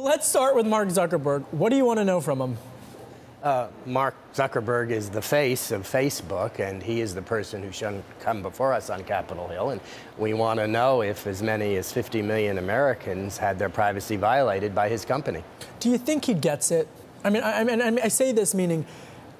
Let's start with Mark Zuckerberg. What do you want to know from him? Mark Zuckerberg is the face of Facebook, and he is the person who should come before us on Capitol Hill. And we want to know if as many as 50 million Americans had their privacy violated by his company. Do you think he gets it? I say this meaning,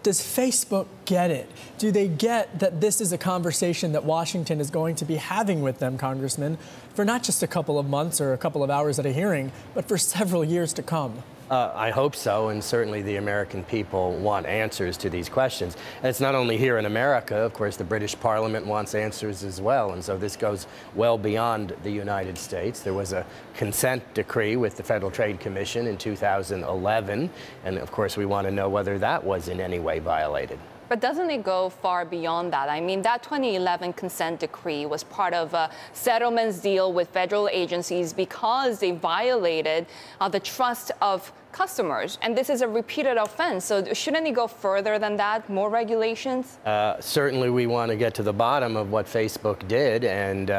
does Facebook get it? Do they get that this is a conversation that Washington is going to be having with them, Congressman, for not just a couple of months or a couple of hours at a hearing, but for several years to come? I hope so, and certainly the American people want answers to these questions. And it's not only here in America. Of course, the British Parliament wants answers as well, and so this goes well beyond the United States. There was a consent decree with the Federal Trade Commission in 2011, and of course we want to know whether that was in any way violated. But doesn't it go far beyond that? I mean, that 2011 consent decree was part of a settlements deal with federal agencies because they violated the trust of customers. And this is a repeated offense. So shouldn't it go further than that? More regulations? Certainly we want to get to the bottom of what Facebook did. And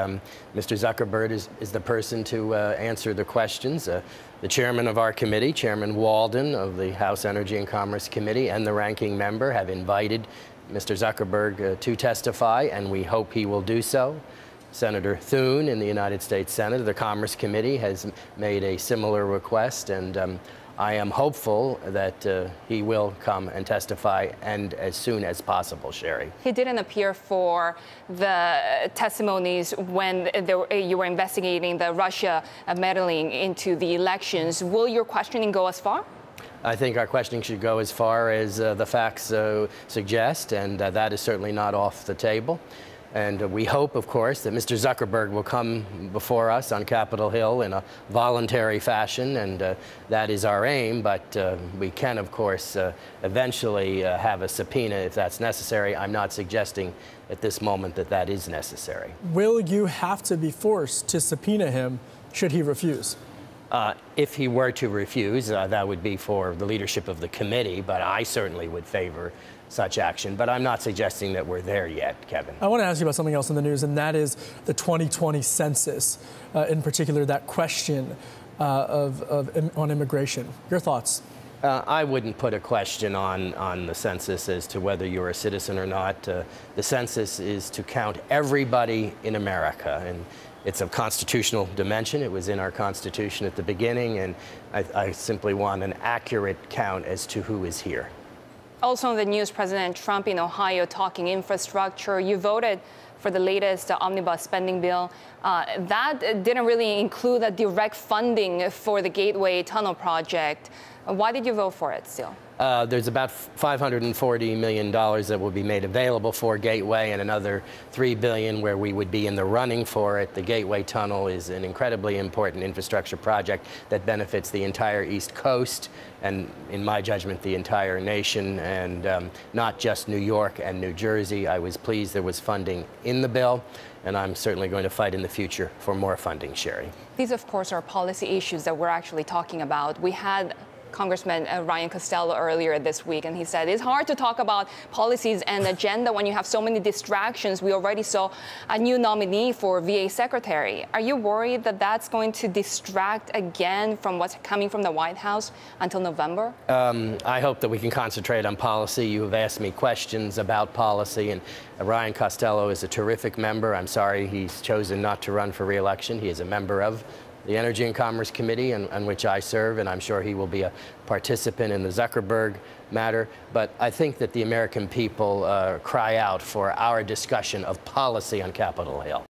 Mr. Zuckerberg is the person to answer the questions. The chairman of our committee, Chairman Walden of the House Energy and Commerce Committee, and the ranking member have invited Mr. Zuckerberg to testify, and we hope he will do so. Senator Thune in the United States Senate, the Commerce Committee, has made a similar request, and I am hopeful that he will come and testify, and as soon as possible, Sherry. He didn't appear for the testimonies when you were investigating the Russia meddling into the elections. Will your questioning go as far? I think our questioning should go as far as the facts suggest, and that is certainly not off the table. And we hope, of course, that Mr. Zuckerberg will come before us on Capitol Hill in a voluntary fashion, and that is our aim. But we can, of course, eventually have a subpoena if that's necessary. I'm not suggesting at this moment that that is necessary. Will you have to be forced to subpoena him should he refuse? If he were to refuse, that would be for the leadership of the committee, but I certainly would favor such action. But I'm not suggesting that we're there yet, Kevin. I want to ask you about something else in the news, and that is the 2020 census, in particular that question on immigration. Your thoughts? I wouldn't put a question on the census as to whether you're a citizen or not. The census is to count everybody in America, and it's of constitutional dimension. It was in our Constitution at the beginning, and I simply want an accurate count as to who is here. Also in the news, President Trump in Ohio talking infrastructure. You voted for the latest omnibus spending bill. That didn't really include a direct funding for the Gateway Tunnel project. Why did you vote for it still? There's about $540 million that will be made available for Gateway, and another $3 billion where we would be in the running for it. The Gateway Tunnel is an incredibly important infrastructure project that benefits the entire East Coast and, in my judgment, the entire nation, and not just New York and New Jersey. I was pleased there was funding in the bill, and I'm certainly going to fight in the future for more funding, Sherry. These, of course, are policy issues that we're actually talking about. We had Congressman Ryan Costello earlier this week, and he said it's hard to talk about policies and agenda when you have so many distractions. We already saw a new nominee for VA Secretary. Are you worried that that's going to distract again from what's coming from the White House until November? I hope that we can concentrate on policy. You have asked me questions about policy, and Ryan Costello is a terrific member. I'm sorry he's chosen not to run for re-election. He is a member of the Energy and Commerce Committee, on which I serve, and I'm sure he will be a participant in the Zuckerberg matter. But I think that the American people cry out for our discussion of policy on Capitol Hill.